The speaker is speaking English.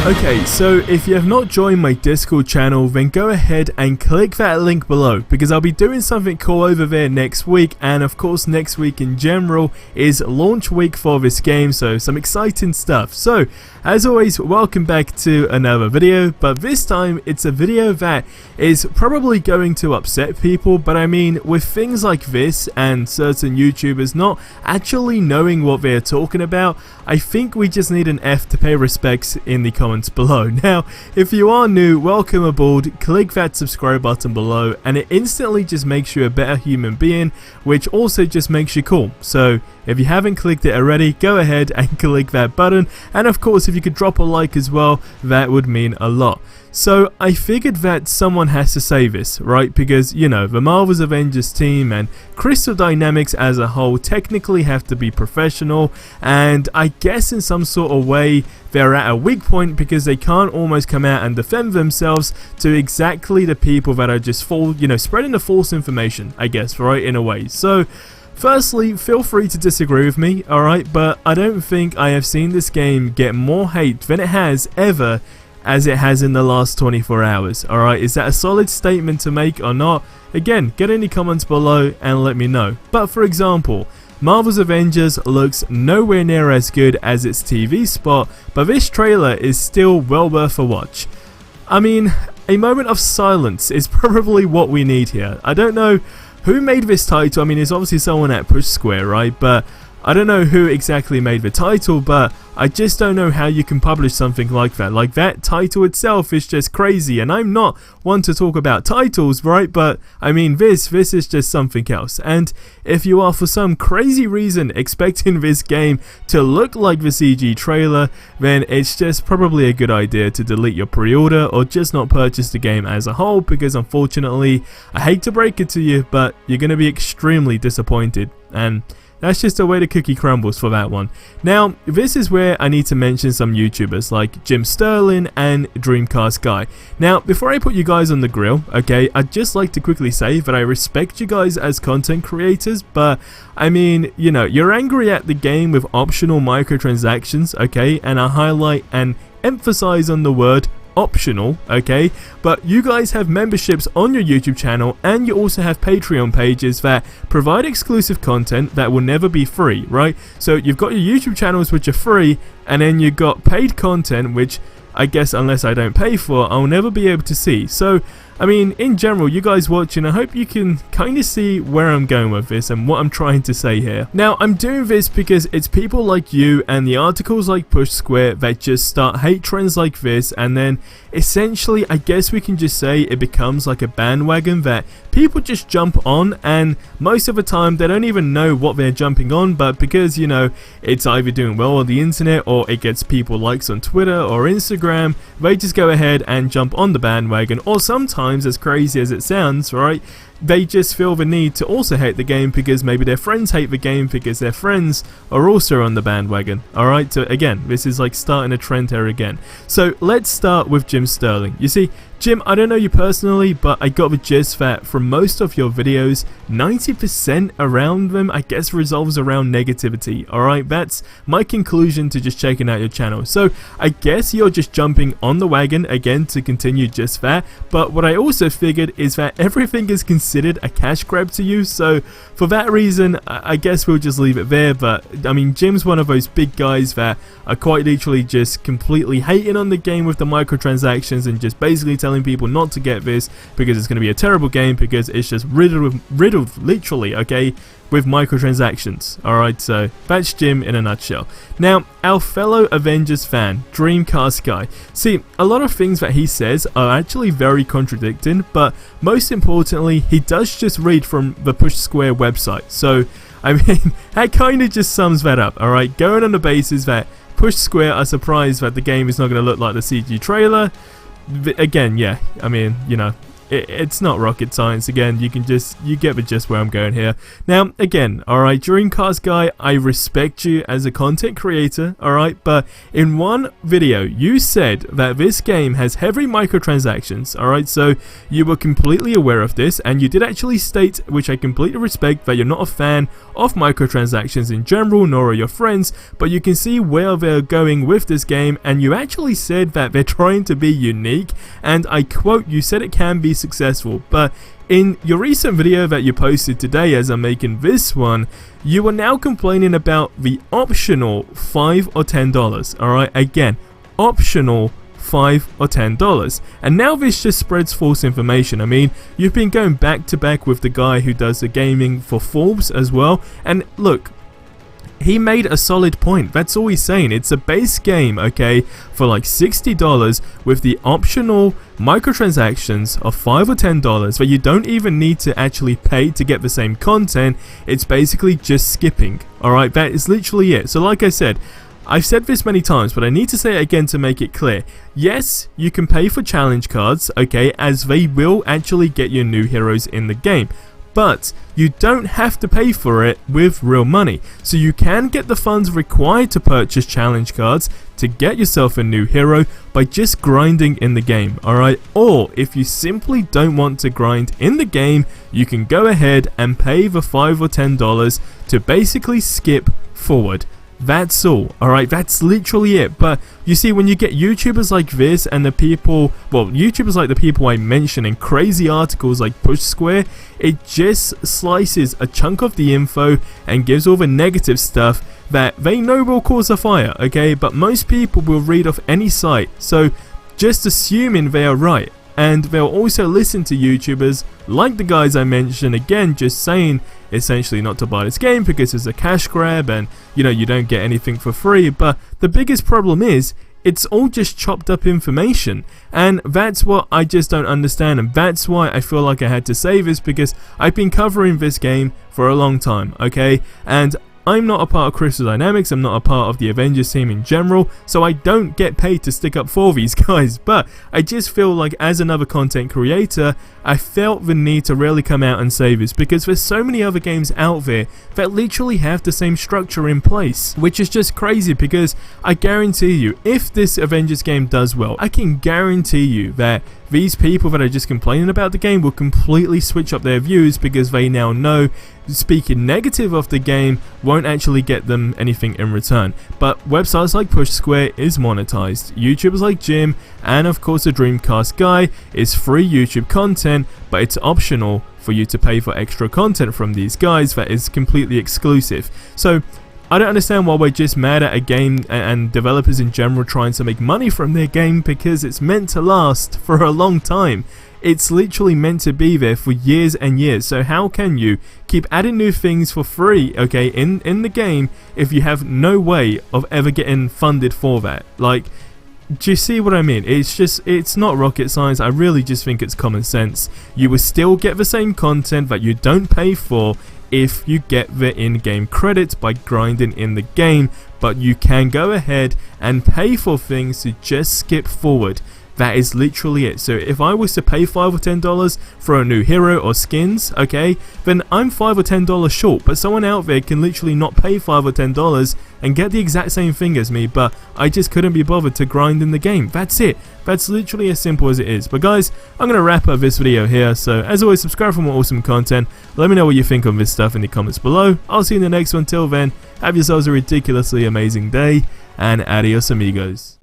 Okay, so if you have not joined my Discord channel, then go ahead and click that link below, because I'll be doing something cool over there next week, and of course next week in general is launch week for this game, so some exciting stuff. So, as always, welcome back to another video, but this time it's a video that is probably going to upset people, but I mean, with things like this and certain YouTubers not actually knowing what they're talking about, I think we just need an F to pay respects in the comments below. Now, if you are new, welcome aboard, click that subscribe button below, and it instantly just makes you a better human being, which also just makes you cool. So, if you haven't clicked it already, go ahead and click that button, and of course if you could drop a like as well, that would mean a lot. So I figured that someone has to say this, right? Because, you know, the Marvel's Avengers team and Crystal Dynamics as a whole technically have to be professional, and I guess in some sort of way they're at a weak point because they can't almost come out and defend themselves to exactly the people that are just spreading the false information, I guess, right, in a way. So firstly, feel free to disagree with me, alright, but I don't think I have seen this game get more hate than it has ever as it has in the last 24 hours, alright? Is that a solid statement to make or not? Again, get in the comments below and let me know. But for example, Marvel's Avengers looks nowhere near as good as its TV spot, but this trailer is still well worth a watch. I mean, a moment of silence is probably what we need here. I don't know who made this title. I mean, it's obviously someone at Push Square, right? But I don't know who exactly made the title, but I just don't know how you can publish something like that. Like, that title itself is just crazy, and I'm not one to talk about titles, right? But I mean, this is just something else. And if you are for some crazy reason expecting this game to look like the CG trailer, then it's just probably a good idea to delete your pre-order or just not purchase the game as a whole, because unfortunately, I hate to break it to you, but you're going to be extremely disappointed. And that's just the way the cookie crumbles for that one. Now, this is where I need to mention some YouTubers like Jim Sterling and Dreamcast Guy. Now, before I put you guys on the grill, okay, I'd just like to quickly say that I respect you guys as content creators, but I mean, you know, you're angry at the game with optional microtransactions, okay, and I highlight and emphasize on the word optional, okay, but you guys have memberships on your YouTube channel, and you also have Patreon pages that provide exclusive content that will never be free, right? So you've got your YouTube channels which are free, and then you've got paid content which I guess unless I don't pay for, I'll never be able to see. So I mean, in general, you guys watching, I hope you can kind of see where I'm going with this and what I'm trying to say here. Now, I'm doing this because it's people like you and the articles like Push Square that just start hate trends like this, and then essentially, I guess we can just say it becomes like a bandwagon that people just jump on, and most of the time they don't even know what they're jumping on, but because, you know, it's either doing well on the internet or it gets people likes on Twitter or Instagram, they just go ahead and jump on the bandwagon, or sometimes, as crazy as it sounds, right, they just feel the need to also hate the game because maybe their friends hate the game because their friends are also on the bandwagon. Alright, so again, this is like starting a trend here again. So let's start with Jim Sterling. You see, Jim, I don't know you personally, but I got the gist that from most of your videos, 90% around them, I guess, resolves around negativity. Alright, that's my conclusion to just checking out your channel. So I guess you're just jumping on the wagon again to continue just that, but what I also figured is that everything is considered a cash grab to you, so for that reason, I guess we'll just leave it there. But I mean, Jim's one of those big guys that are quite literally just completely hating on the game with the microtransactions and just basically telling people not to get this because it's going to be a terrible game because it's just riddled literally, okay, with microtransactions. Alright, so that's Jim in a nutshell. Now, our fellow Avengers fan, Dreamcast Guy. See, a lot of things that he says are actually very contradicting, but most importantly, he does just read from the Push Square website. So, I mean, that kind of just sums that up, alright? Going on the basis that Push Square are surprised that the game is not going to look like the CG trailer. Again, yeah, I mean, you know, it's not rocket science. Again, you get the gist where I'm going here. Now, again, alright, Dreamcast guy, I respect you as a content creator, alright, but in one video, you said that this game has heavy microtransactions, alright, so you were completely aware of this, and you did actually state, which I completely respect, that you're not a fan of microtransactions in general, nor are your friends, but you can see where they're going with this game, and you actually said that they're trying to be unique, and I quote, you said it can be successful, but in your recent video that you posted today as I'm making this one, you are now complaining about the optional $5 or $10, alright, again, optional $5 or $10, and now this just spreads false information. I mean, you've been going back to back with the guy who does the gaming for Forbes as well, and look, he made a solid point. That's all he's saying. It's a base game, okay, for like $60 with the optional microtransactions of $5 or $10 that you don't even need to actually pay to get the same content. It's basically just skipping, alright, that is literally it. So like I said, I've said this many times, but I need to say it again to make it clear. Yes, you can pay for challenge cards, okay, as they will actually get you new heroes in the game, but you don't have to pay for it with real money. So you can get the funds required to purchase challenge cards to get yourself a new hero by just grinding in the game, alright? Or if you simply don't want to grind in the game, you can go ahead and pay the $5 or $10 to basically skip forward. That's all, alright, that's literally it. But you see, when you get YouTubers like this and the people, well, YouTubers like the people I mention in crazy articles like Push Square, it just slices a chunk of the info and gives all the negative stuff that they know will cause a fire, okay? But most people will read off any site, so just assuming they are right. And they'll also listen to YouTubers like the guys I mentioned, again just saying essentially not to buy this game because it's a cash grab and you know you don't get anything for free. But the biggest problem is it's all just chopped up information, and that's what I just don't understand, and that's why I feel like I had to say this, because I've been covering this game for a long time, okay, and I'm not a part of Crystal Dynamics, I'm not a part of the Avengers team in general, so I don't get paid to stick up for these guys, but I just feel like as another content creator, I felt the need to really come out and say this, because there's so many other games out there that literally have the same structure in place, which is just crazy, because I guarantee you, if this Avengers game does well, I can guarantee you that these people that are just complaining about the game will completely switch up their views, because they now know speaking negative of the game won't actually get them anything in return. But websites like Push Square is monetized, YouTubers like Jim and of course the Dreamcast guy is free YouTube content, but it's optional for you to pay for extra content from these guys that is completely exclusive. So I don't understand why we're just mad at a game and developers in general trying to make money from their game, because it's meant to last for a long time. It's literally meant to be there for years and years. So how can you keep adding new things for free, okay, in the game if you have no way of ever getting funded for that? Like, do you see what I mean? It's not rocket science. I really just think it's common sense. You will still get the same content that you don't pay for if you get the in-game credits by grinding in the game, but you can go ahead and pay for things to just skip forward. That is literally it. So if I was to pay $5 or $10 for a new hero or skins, okay, then I'm $5 or $10 short, but someone out there can literally not pay $5 or $10 and get the exact same thing as me, but I just couldn't be bothered to grind in the game. That's it. That's literally as simple as it is. But guys, I'm going to wrap up this video here, so as always, subscribe for more awesome content. Let me know what you think on this stuff in the comments below. I'll see you in the next one. Till then, have yourselves a ridiculously amazing day, and adios amigos.